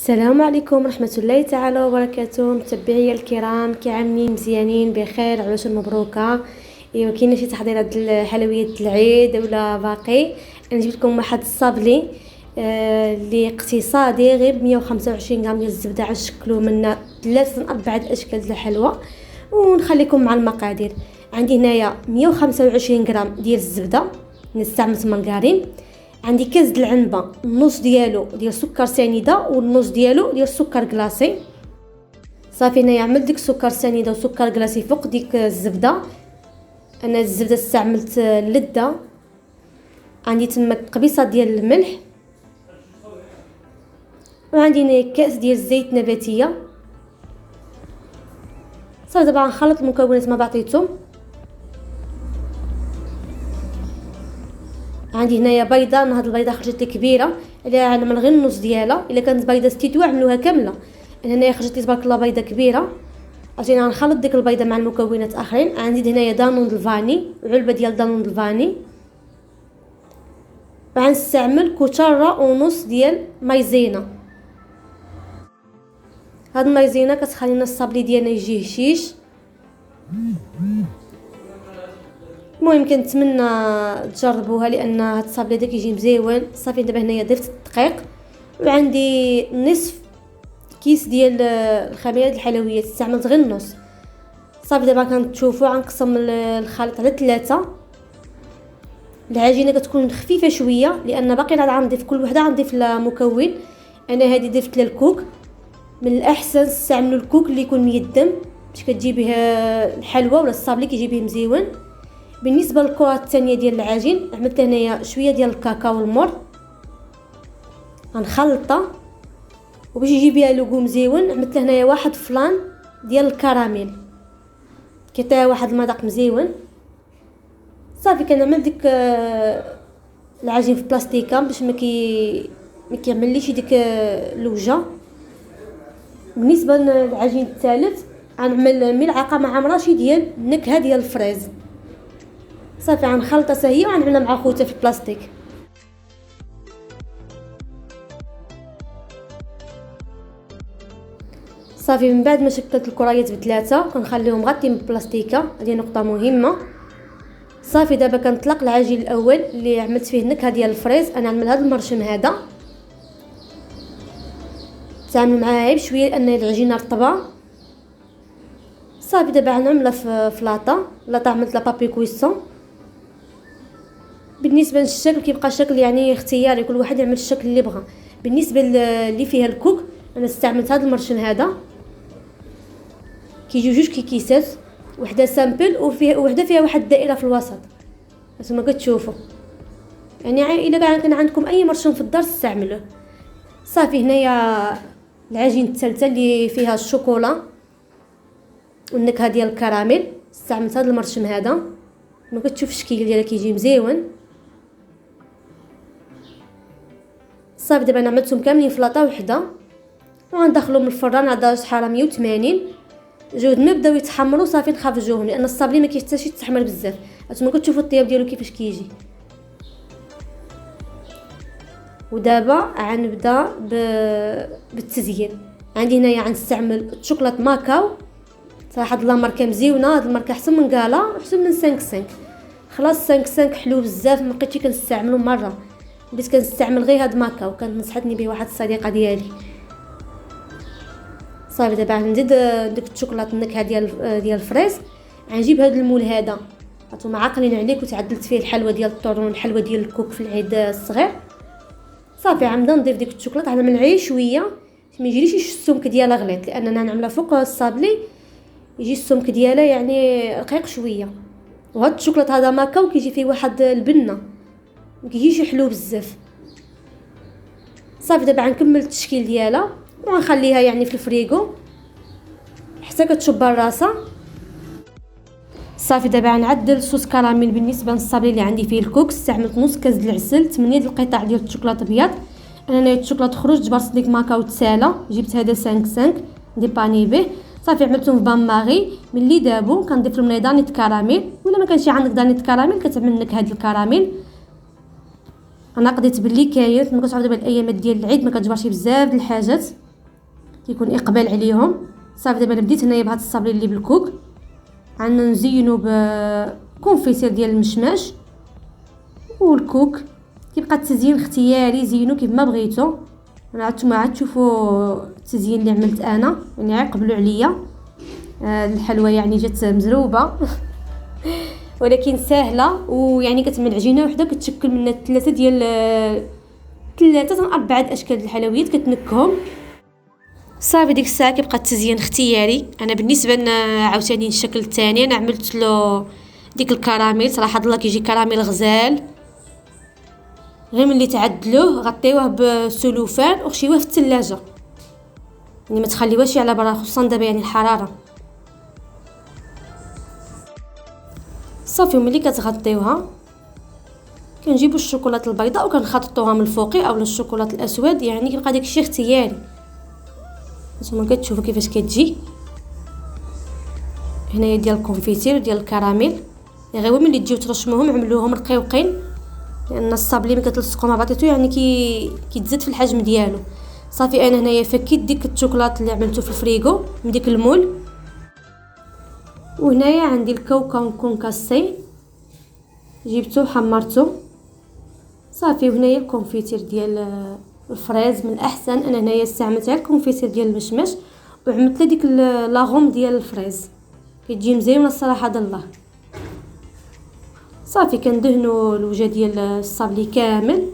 السلام عليكم ورحمة الله تعالى وبركاته. متابعي الكرام، كي عاملين؟ مزيانين بخير؟ عروس مبروكه. ايوا كاينه شي تحضيرات الحلويات العيد ولا باقي؟ انا جبت لكم واحد الصابلي اللي اقتصادي، غير ب 125 غرام ديال الزبده، غنشكلوا من 3 ل 4 اشكال ديال الحلوى ونخليكم مع المقادير. عندي هنايا 125 غرام ديال الزبده، استعملت مارغرين. عندي كاس د العنبه، النص ديالو ديال سكر سنيده والنص ديالو ديال سكر كلاصي. صافي هنايا عملت ديك السكر سنيده وسكر كلاصي فوق ديك الزبده. انا الزبده استعملت لده. عندي تما قبيصه ديال الملح، وعندي هنا كاس ديال الزيت نباتيه. صافي دابا غنخلط المكونات مع بعضياتهم. عندي هنايا بيضه، هاد البيضه خرجت لي كبيره، الا نعمل غير النص ديالها، الا كانت بيضه ستيتو عملوها كامله. انا هنايا خرجت لي تبارك الله بيضه كبيره. اجي غنخلط ديك البيضه مع المكونات اخرين. عندي هنايا دانون الفاني، علبه ديال دانون الفاني. غنستعمل كوتشاره ونص ديال مايزينا. هاد المايزينا كتخلينا الصابلي ديالنا يجي هشيش. المهم كنتمنى تجربوها لان هاد الصابلي دا كيجي مزيون. صافي دابا هنايا درت الدقيق، وعندي نصف كيس ديال الخميره ديال الحلويات، استعملت غير النص. صافي دابا كنتشوفوا غنقسم الخليط على 3. العجينه كتكون خفيفه شويه لان باقي غنضيف كل وحده غنضيف لها مكون. انا هذه ضفت لها الكوك. من الاحسن تستعملوا الكوك اللي يكون ميدم باش كتجي به الحلوى ولا الصابلي كيجي به مزيون. بالنسبه للكره الثانيه ديال العجين، عملت هنايا شويه ديال الكاكاو المر، غنخلطها وباش يجي بها لوغو مزيون. عملت هنايا واحد فلان ديال الكراميل كيعطيها واحد المذاق مزيون. صافي كنعمل ديك العجين في بلاستيكه باش ما كيعمليش ديك اللوجه. بالنسبه للعجين الثالث غنعمل ملعقه مع مراشي ديال النكهه ديال الفريز. صافي غنخلطها حتى هي وغنعملها مع خوتها في البلاستيك. صافي من بعد ما شكلت الكريات ب3 كنخليهم مغطين بالبلاستيكه، هذه نقطه مهمه. صافي دابا كنطلق العجين الاول اللي عملت فيه النكهه ديال الفريز. انا نعمل هذا المرشم هذا، تعامل معاه غير بشويه لان العجينه رطبه. صافي دابا غنعملها في لاطه عملت لا بابي كويسون. بالنسبه للشكل كيبقى شكل يعني اختياري، كل واحد يعمل الشكل اللي بغى. بالنسبه اللي فيها الكوك انا استعملت هذا المرشم هذا، كيجيو جوج كيسات، وحده سامبل وحده فيها واحد الدائره في الوسط كما كتشوفوا. يعني الا كان عندكم اي مرشم في الدار استعملوه. صافي هنايا العجين الثالثه اللي فيها الشوكولا والنكهه ديال الكراميل، استعملت هذا المرشم هذا. ما كتشوف الشكل ديالها كيجي مزيون. صافي دابا انا عملتهم كاملين في لاطه وحده وغندخلهم الفران على درجه حراره 180. جود ما بداو يتحمروا صافي نخرجوهم لان الصابلي ما كيحتاجش يتحمر بزاف. هانتوما كتشوفوا الطياب ديالو كيفاش كيجي. ودابا غنبدا بالتزيين. عندي هنايا غنستعمل الشوكولاط ماكاو، صراحه هاد الماركه مزيونه، هاد الماركه احسن من كالا احسن من 5 خلاص. 5 حلو بزاف، ما بقيتش كنستعملو مره، بديت كنستعمل غير هاد ماكاو، كانت نصحتني به واحد الصديقه ديالي. صافي دابا غنزيد ديك الشوكولاط النكهه ديال الفريز. غنجيب هاد المول هذا، هانتوما عاقلين عليك، وتعدلت فيه الحلوى ديال الطورون والحلوى ديال الكوك في العيد الصغير. صافي غنبدا نضيف ديك الشوكولاط، غنعمل غير شويه ما يجيليش السمك ديالها غليظ لاننا نعملها فوق الصابلي يجي السمك ديالها يعني رقيق شويه. وهاد الشوكولاط هذا ماكاو كيجي فيه واحد البنه، ما كيجيش حلو بزاف. صافي دابا غنكمل التشكيل ديالها وغنخليها يعني في الفريغو حتى كتشب راسها. صافي دابا غنعدل صوص كراميل. بالنسبه للصابلي اللي عندي فيه الكوك استعملت نص كاس ديال العسل، 8 د القطع ديال الشوكولاط ابيض. انا الشوكولاط خرج جبرت ديك ماكاو تسالى، جبت هذا 5 ديباني به. صافي عملتهم في بان ماغي. ملي دابو كنضيف لهم دانيت كراميل، ولا ما كانش عندك دانيت كراميل كتعمل نكهه ديال الكراميل. انا قضيت باللي كاين، ما كتعرف دابا الايامات ديال العيد ما كتجبرش بزاف د الحاجات. كيكون اقبال عليهم. صافي دابا انا بديت هنايا بهاد الصابلي اللي بالكوك، عندنا نزينو بكونفيتير ديال المشماش والكوك. كيبقى التزيين اختياري، زينو كيف ما بغيتو. انا عاد تشوفوا التزيين اللي عملت انا، يعني عقبلوا عليا. الحلوى يعني جات مزروبه ولكن سهله، ويعني كتعمل عجينه وحده كتشكل من ثلاثه من 4 اشكال د الحلويات كتنكهم. صافي ديك الساعه كيبقى التزيين اختياري. انا بالنسبه لنا عاوتاني الشكل الثاني انا عملت له ديك الكراميل. صراحه الله كيجي كراميل غزال، غير ملي تعدلوه غطيوه بسلوفان وخشيوه في الثلاجه، يعني ما تخليوهش على برا، خصوصا دابا يعني الحراره. صافي ملي كتغطيوها كنجيبوا الشوكولاته البيضاء وكنخلطوها من الفوقي اولا الشوكولاته الاسود، يعني كيبقى داكشي اختياري. نتوما كتشوفوا كيفاش كتجي. هنايا ديال الكونفيتير ديال الكراميل، يعني غير ملي تجيو ترشموهم عملوهم رقيقين، لان الصابلي ملي كتلصقوا مع بعضياتو يعني كيتزاد في الحجم ديالو. صافي انا هنايا فكيت ديك الشوكولاط اللي عملته في الفريغو من ديك المول، وهنايا عندي الكاوكاو كونكاسي جبته وحمرته. صافي وهنايا الكونفيتير ديال الفريز من الاحسن. انا هنايا استعملت غير الكونفيتير ديال المشمش وعملت له ديك لاغوم ديال الفريز، كتجي مزيونه الصراحه د الله. صافي كندهنوا الوجه ديال الصابلي كامل.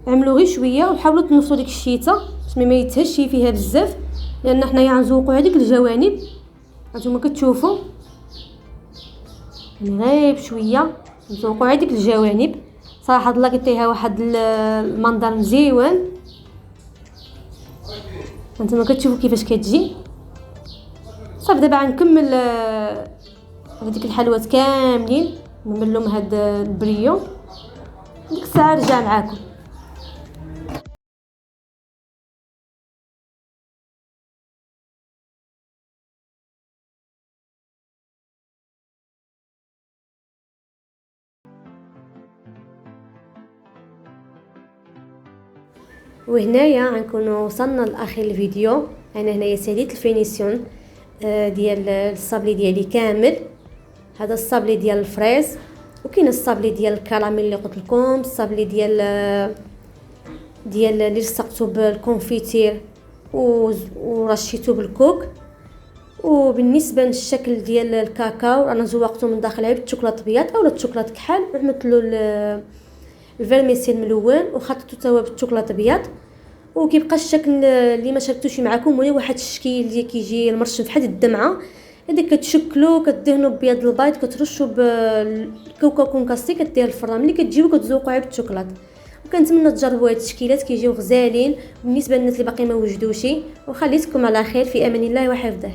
عملوا غير شويه وحاولوا تنفضوا ديك الشيته باش ما يتهشي فيها بزاف، لان حنايا غنزوقوا هذيك الجوانب. هانتوما كتشوفوا يعني غير بشويه نزوقوا هذيك الجوانب. صراحه الله كيعطيها واحد المنظر مزيون. هانتوما كتشوفوا كيفاش كتجي. صافي دابا غنكمل هذيك الحلوات كاملين نعمل لهم هاد البريو. ديك الساعه نرجع معاكم. وهنايا غنكونوا وصلنا لاخر الفيديو. انا هنايا ساليت الفينيسيون ديال الصابلي ديالي كامل. هذا الصابلي ديال الفريز، وكاين الصابلي ديال الكراميل اللي قلت لكم، الصابلي ديال اللي لصقته بالكونفيتير ورشيته بالكوك. وبالنسبه للشكل ديال الكاكاو انا زوقته من داخل علبه شوكولاط ابيض اولا شوكولاط كحل، وعملت له الفيرميسيل ملون وخلطته توا بالشوكولاط ابيض. وكيبقى الشكل اللي ما شربتوش معكم هو واحد الشكل اللي كيجي المرشم بحال الدمعه. هذيك كتشكلو كدهنوا ببيض البيض، كترشوا بالكاوكاو كونكاسي، كدير الفران. ملي كتجيبو كتزوقوا علبه الشوكولاط وكنتمنى تجربوا هاد التشكيلات كيجيو غزالين بالنسبه للناس اللي باقي ما وجدوشي. وخليتكم على خير في امان الله وحفظه.